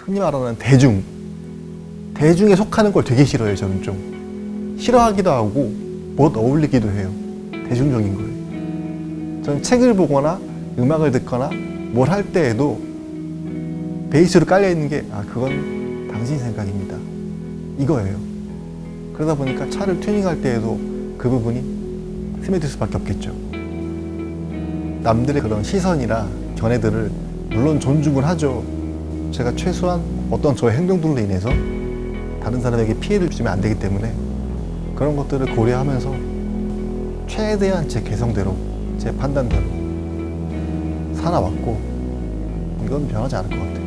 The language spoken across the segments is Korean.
흔히 말하는 대중에 속하는 걸 되게 싫어해요. 저는 좀 싫어하기도 하고 못 어울리기도 해요. 대중적인 거예요. 저는 책을 보거나 음악을 듣거나 뭘 할 때에도 베이스로 깔려있는 게 그건 당신 생각입니다, 이거예요. 그러다 보니까 차를 튜닝할 때에도 그 부분이 스며들 수밖에 없겠죠. 남들의 그런 시선이나 견해들을 물론 존중을 하죠. 제가 최소한 어떤 저의 행동들로 인해서 다른 사람에게 피해를 주면 안 되기 때문에 그런 것들을 고려하면서 최대한 제 개성대로, 제 판단대로 살아왔고, 이건 변하지 않을 것 같아요.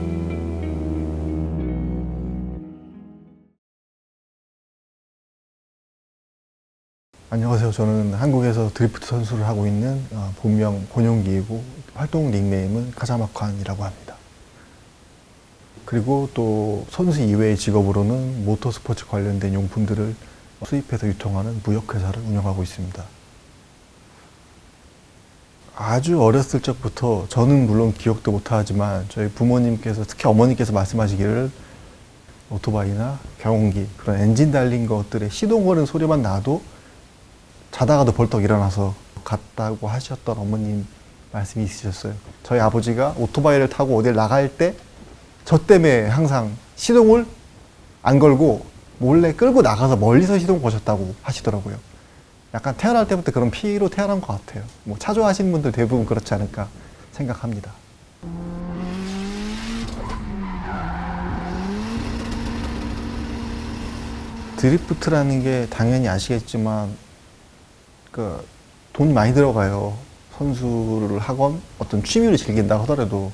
안녕하세요. 저는 한국에서 드리프트 선수를 하고 있는 본명 권용기이고 활동 닉네임은 카자마칸이라고 합니다. 그리고 또 선수 이외의 직업으로는 모터스포츠 관련된 용품들을 수입해서 유통하는 무역회사를 운영하고 있습니다. 아주 어렸을 적부터 저는 물론 기억도 못하지만 저희 부모님께서, 특히 어머니께서 말씀하시기를 오토바이나 경운기, 그런 엔진 달린 것들의 시동 거는 소리만 나도 자다가도 벌떡 일어나서 갔다고 하셨던 어머님 말씀이 있으셨어요. 저희 아버지가 오토바이를 타고 어딜 나갈 때 저 때문에 항상 시동을 안 걸고 몰래 끌고 나가서 멀리서 시동 거셨다고 하시더라고요. 약간 태어날 때부터 그런 피로 태어난 것 같아요. 뭐 차 좋아하시는 분들 대부분 그렇지 않을까 생각합니다. 드리프트라는 게 당연히 아시겠지만 돈이 많이 들어가요. 선수를 하건 어떤 취미를 즐긴다 하더라도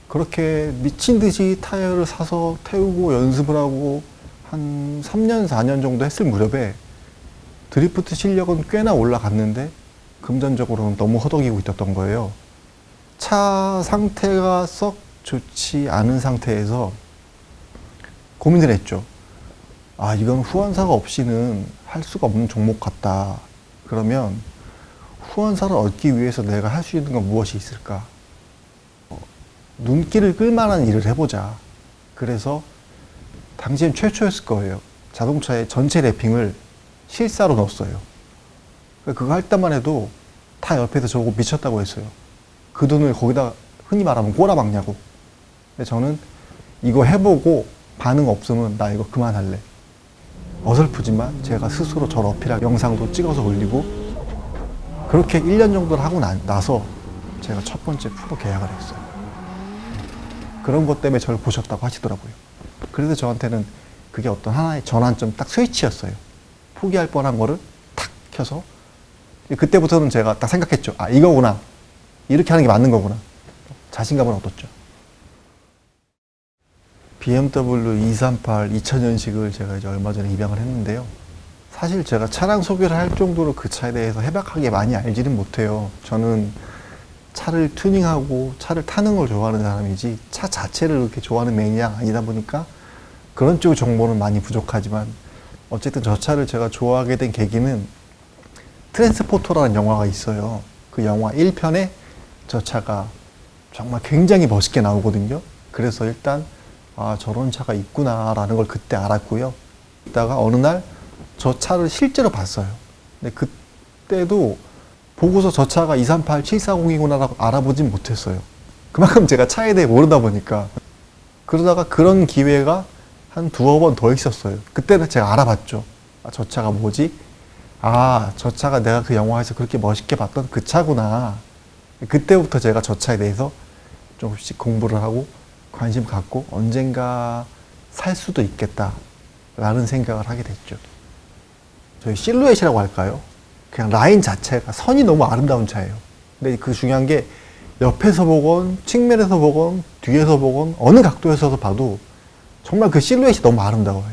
그렇게 미친 듯이 타이어를 사서 태우고 연습을 하고 한 3년, 4년 정도 했을 무렵에 드리프트 실력은 꽤나 올라갔는데 금전적으로는 너무 허덕이고 있었던 거예요. 차 상태가 썩 좋지 않은 상태에서 고민을 했죠. 이건 후원사가 없이는 할 수가 없는 종목 같다. 그러면 후원사를 얻기 위해서 내가 할 수 있는 건 무엇이 있을까? 눈길을 끌만한 일을 해보자. 그래서 당시엔 최초였을 거예요. 자동차의 전체 랩핑을 실사로 넣었어요. 그거 할 때만 해도 다 옆에서 저보고 미쳤다고 했어요. 그 돈을 거기다 흔히 말하면 꼬라박냐고. 근데 저는 이거 해보고 반응 없으면 나 이거 그만할래. 어설프지만 제가 스스로 저를 어필할 영상도 찍어서 올리고, 그렇게 1년 정도를 하고 나서 제가 첫 번째 프로 계약을 했어요. 그런 것 때문에 저를 보셨다고 하시더라고요. 그래서 저한테는 그게 어떤 하나의 전환점, 딱 스위치였어요. 포기할 뻔한 거를 탁 켜서, 그때부터는 제가 딱 생각했죠. 이거구나. 이렇게 하는 게 맞는 거구나. 자신감을 얻었죠. BMW 238 2000년식을 제가 이제 얼마 전에 입양을 했는데요. 사실 제가 차량 소개를 할 정도로 그 차에 대해서 해박하게 많이 알지는 못해요. 저는 차를 튜닝하고 차를 타는 걸 좋아하는 사람이지 차 자체를 그렇게 좋아하는 매니아가 아니다 보니까 그런 쪽 정보는 많이 부족하지만, 어쨌든 저 차를 제가 좋아하게 된 계기는 트랜스포터라는 영화가 있어요. 그 영화 1편에 저 차가 정말 굉장히 멋있게 나오거든요. 그래서 일단 저런 차가 있구나 라는 걸 그때 알았고요. 이따가 어느 날 저 차를 실제로 봤어요. 근데 그때도 보고서 저 차가 238 740이구나 라고 알아보진 못했어요. 그만큼 제가 차에 대해 모르다 보니까. 그러다가 그런 기회가 한 두어 번 더 있었어요. 그때는 제가 알아봤죠. 저 차가 뭐지? 저 차가 내가 그 영화에서 그렇게 멋있게 봤던 그 차구나. 그때부터 제가 저 차에 대해서 조금씩 공부를 하고 관심 갖고 언젠가 살 수도 있겠다 라는 생각을 하게 됐죠. 저희 실루엣이라고 할까요? 그냥 라인 자체가 선이 너무 아름다운 차예요. 근데 그 중요한 게 옆에서 보건 측면에서 보건 뒤에서 보건 어느 각도에서 봐도 정말 그 실루엣이 너무 아름다워요.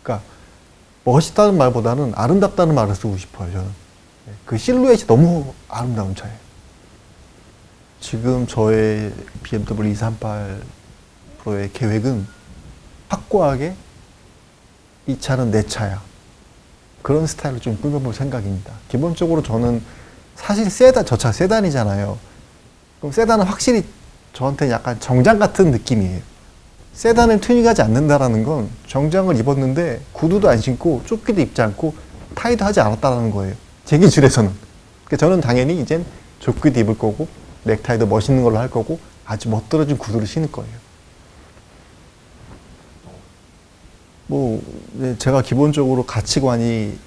그러니까 멋있다는 말보다는 아름답다는 말을 쓰고 싶어요. 저는 그 실루엣이 너무 아름다운 차예요. 지금 저의 BMW 238 프로의 계획은 확고하게 이 차는 내 차야, 그런 스타일로 좀 꾸며볼 생각입니다. 기본적으로 저는 사실 저 차 세단이잖아요. 그럼 세단은 확실히 저한테 약간 정장 같은 느낌이에요. 세단을 튜닝하지 않는다라는 건 정장을 입었는데 구두도 안 신고 조끼도 입지 않고 타이도 하지 않았다라는 거예요. 제 기준에서는. 그러니까 저는 당연히 이젠 조끼도 입을 거고 넥타이도 멋있는 걸로 할 거고 아주 멋들어진 구두를 신을 거예요. 뭐 제가 기본적으로 가치관이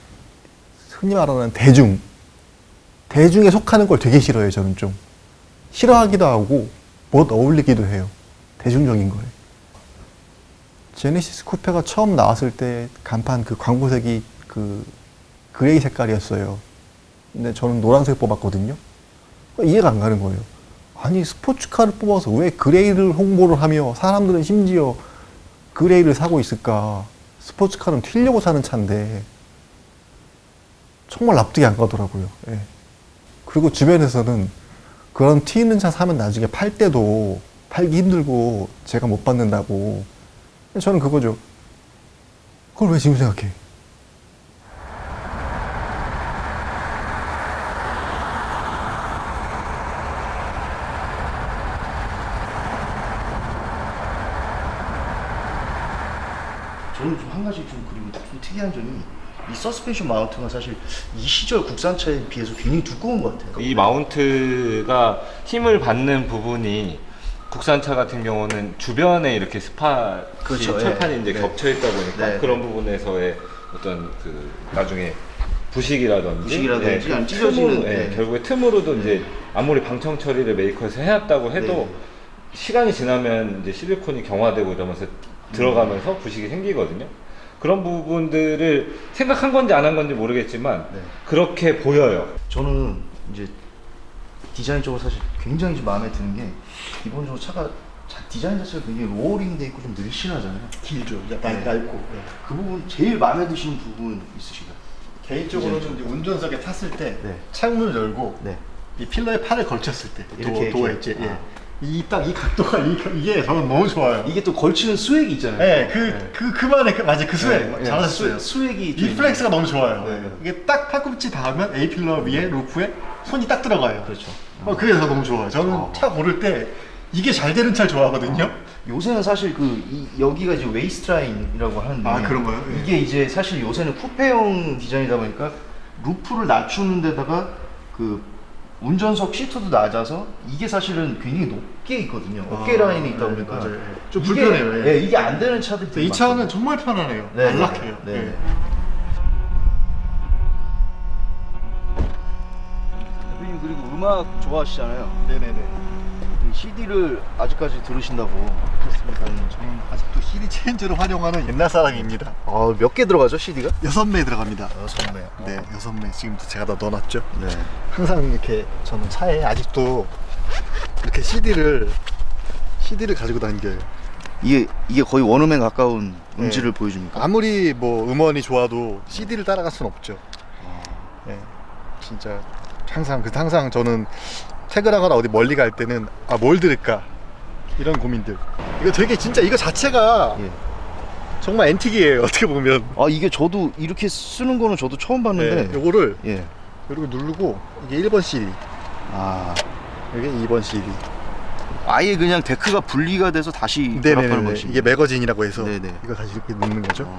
흔히 말하는 대중에 속하는 걸 되게 싫어해요. 저는 좀 싫어하기도 하고 못 어울리기도 해요. 대중적인 거예요. 제네시스 쿠페가 처음 나왔을 때 간판 그 광고색이 그 그레이 색깔이었어요. 근데 저는 노란색 뽑았거든요. 이해가 안 가는 거예요. 아니 스포츠카를 뽑아서 왜 그레이를 홍보를 하며 사람들은 심지어 그레이를 사고 있을까? 스포츠카는 튀려고 사는 차인데 정말 납득이 안 가더라고요. 예. 그리고 주변에서는 그런 튀는 차 사면 나중에 팔 때도 팔기 힘들고 제가 못 받는다고. 저는 그거죠. 그걸 왜 지금 생각해? 저는 좀 한 가지 좀 그리고 좀 특이한 점이 이 서스펜션 마운트가 사실 이 시절 국산차에 비해서 굉장히 두꺼운 것 같아요. 이 마운트가 힘을 받는 부분이 국산차 같은 경우는 주변에 이렇게 스팟이 그렇죠. 철판이 예. 이제 네. 겹쳐 있다 보니까 네. 그런 부분에서의 어떤 그 나중에 부식이라든지 아니면 그 찢어지는 틈으로, 네. 결국에 틈으로도 이제 아무리 방청 처리를 메이커에서 해왔다고 해도 네. 시간이 지나면 이제 실리콘이 경화되고 이러면서 들어가면서 부식이 생기거든요. 그런 부분들을 생각한 건지 안 한 건지 모르겠지만 네. 그렇게 보여요. 저는 이제 디자인적으로 사실 굉장히 좀 마음에 드는 게 기본적으로 차가 디자인 자체가 굉장히 로어링 돼 있고 좀 늘씬하잖아요. 길죠. 얇고. 그 부분 제일 마음에 드시는 부분 있으신가요? 개인적으로는 이제 운전석에 탔을 때 네. 창문을 열고 네. 이 필러에 팔을 걸쳤을 때 이렇게, 도어에 이렇게. 있지. 예. 아. 이 딱 이 각도가 이게 저는 너무 좋아요. 이게 또 걸치는 수액이 있잖아요. 예, 그만에 맞아 그 수액 잘하셨어요. 수액이 이 플렉스가 너무 좋아요. 네. 이게 딱 팔꿈치 닿으면 A 필러 위에 루프에 손이 딱 들어가요. 그렇죠. 그게 저 너무 좋아요. 저는 차 고를 때 이게 잘 되는 차를 좋아하거든요. 요새는 사실 여기가 이제 웨이스트라인이라고 하는데 아, 그런가요? 예. 이게 이제 사실 요새는 쿠페형 디자인이다 보니까 루프를 낮추는 데다가 그 운전석 시트도 낮아서 이게 사실은 굉장히 높게 있거든요. 어깨 라인이 있다 보니까 맞아요. 좀 이게, 불편해요. 예, 이게 안 되는 차들이 되게 이 차는 많거든요. 정말 편안해요. 네, 안락해요. 네. 예. 대표님 그리고 음악 좋아하시잖아요. 네네네. CD를 아직까지 들으신다고. 그렇습니다. 저는 아직도 CD 체인저를 활용하는 옛날 사람입니다. 몇 개 들어가죠 CD가? 6매 들어갑니다. 6매. 네, 6매. 지금도 제가 다 넣어놨죠. 네. 항상 이렇게 저는 차에 아직도 이렇게 CD를 가지고 다녀요. 이게 거의 원음에 가까운 음질을 네. 보여줍니까? 아무리 뭐 음원이 좋아도 CD를 따라갈 수는 없죠. 네, 진짜 항상 저는 퇴근하거나 어디 멀리 갈 때는 뭘 들을까 이런 고민들. 이거 되게 진짜 이거 자체가 예. 정말 앤틱이에요. 어떻게 보면. 이게 저도 이렇게 쓰는 거는 저도 처음 봤는데. 네, 요거를 예. 이렇게 누르고 이게 1번 CD, 이게 2번 CD. 아예 그냥 데크가 분리가 돼서 다시 결합하는 네네네. 방식. 이게 매거진이라고 해서 네네. 이거 다시 이렇게 넣는 거죠.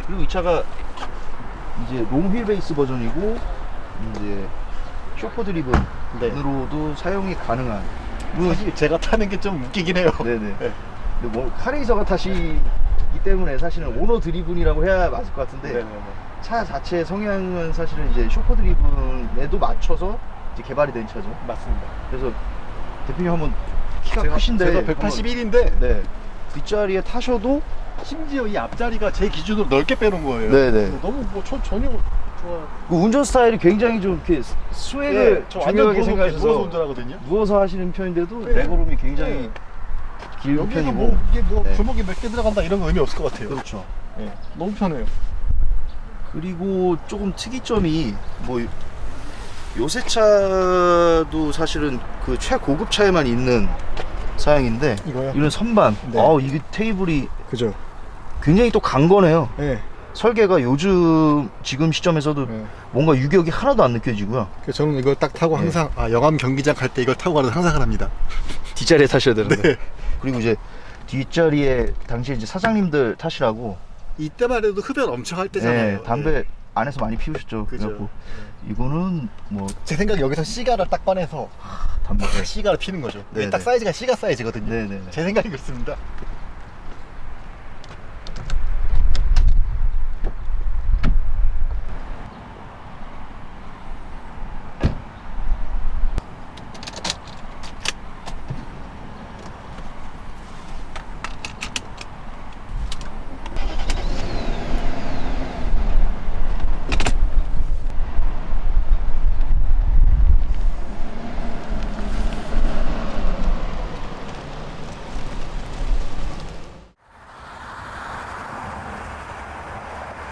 그리고 이 차가 이제 롱휠 베이스 버전이고 이제 쇼퍼 드리븐으로도 사용이 가능한. 사실 제가 타는 게 좀 웃기긴 해요. 네네. 네. 근데 뭐 카레이서가 타시기 때문에 사실은 오너 드리븐이라고 해야 맞을 것 같은데 네네네. 차 자체의 성향은 사실은 이제 쇼퍼 드리븐에도 맞춰서 이제 개발이 된 차죠. 맞습니다. 그래서 대표님 한번 키가 크신데 제가 181인데 네. 뒷자리에 타셔도 심지어 이 앞자리가 제 기준으로 넓게 빼놓은 거예요. 네네. 너무 뭐 전혀 좋아. 그 운전 스타일이 굉장히 좀 이렇게 스웩을 저 완전 중요하게 누워서 생각하셔서 운전하거든요. 누워서 하시는 편인데도 네. 레그룸이 굉장히 네. 긴 여기서 편이고. 뭐 이게 뭐 네. 주먹이 몇 개 들어간다 이런 거 의미 없을 것 같아요. 그렇죠. 네. 너무 편해요. 그리고 조금 특이점이 뭐 요새 차도 사실은 그 최고급 차에만 있는 사양인데 이거요? 이런 선반. 네. 이게 테이블이 그죠. 굉장히 또 강건해요. 네. 설계가 요즘 지금 시점에서도 네. 뭔가 유격이 하나도 안 느껴지고요. 그래서 저는 이걸 딱 타고 항상 영암 경기장 갈 때 이걸 타고 가는 상상을 합니다. 뒷자리에 타셔야 되는데. 네. 그리고 이제 뒷자리에 당시에 이제 사장님들 타시라고 이때만 해도 흡연 엄청 할 때잖아요. 네, 담배 안에서 많이 피우셨죠. 그죠. 그래갖고 이거는 뭐 제 생각에 여기서 시가를 딱 꺼내서 담배 시가를 피는 거죠. 네, 딱 네. 사이즈가 시가 사이즈거든요. 네네. 제 생각이 그렇습니다.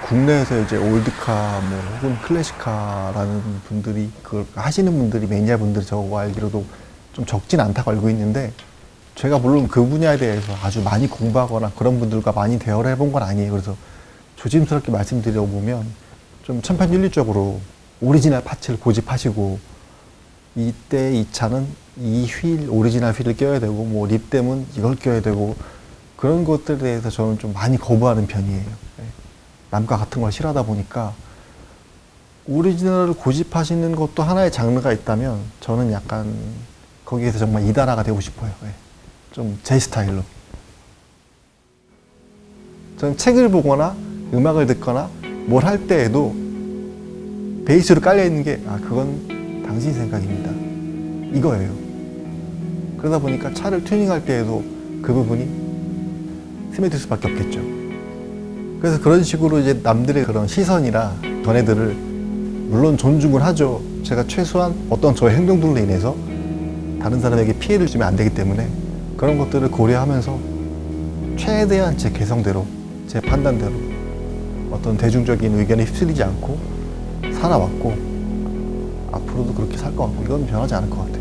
국내에서 이제 올드카 뭐 혹은 클래식카라는 분들이 그걸 하시는 분들이 매니아 분들이 저거 알기로도 좀 적진 않다고 알고 있는데 제가 물론 그 분야에 대해서 아주 많이 공부하거나 그런 분들과 많이 대화를 해본 건 아니에요. 그래서 조심스럽게 말씀드려보면 좀 천편일률적으로 오리지널 파츠를 고집하시고 이때 이 차는 이 휠 오리지널 휠을 껴야 되고 뭐 립댐은 이걸 껴야 되고 그런 것들에 대해서 저는 좀 많이 거부하는 편이에요. 네. 남과 같은 걸 싫어하다 보니까 오리지널을 고집하시는 것도 하나의 장르가 있다면 저는 약간 거기에서 정말 이단화가 되고 싶어요. 네. 좀 제 스타일로. 저는 책을 보거나 음악을 듣거나 뭘 할 때에도 베이스로 깔려있는 게 그건 당신 생각입니다. 이거예요. 그러다 보니까 차를 튜닝할 때에도 그 부분이 스며들 수밖에 없겠죠. 그래서 그런 식으로 이제 남들의 그런 시선이나 견해들을 물론 존중을 하죠. 제가 최소한 어떤 저의 행동들로 인해서 다른 사람에게 피해를 주면 안 되기 때문에 그런 것들을 고려하면서 최대한 제 개성대로, 제 판단대로 어떤 대중적인 의견에 휩쓸리지 않고 살아왔고 앞으로도 그렇게 살 것 같고 이건 변하지 않을 것 같아요.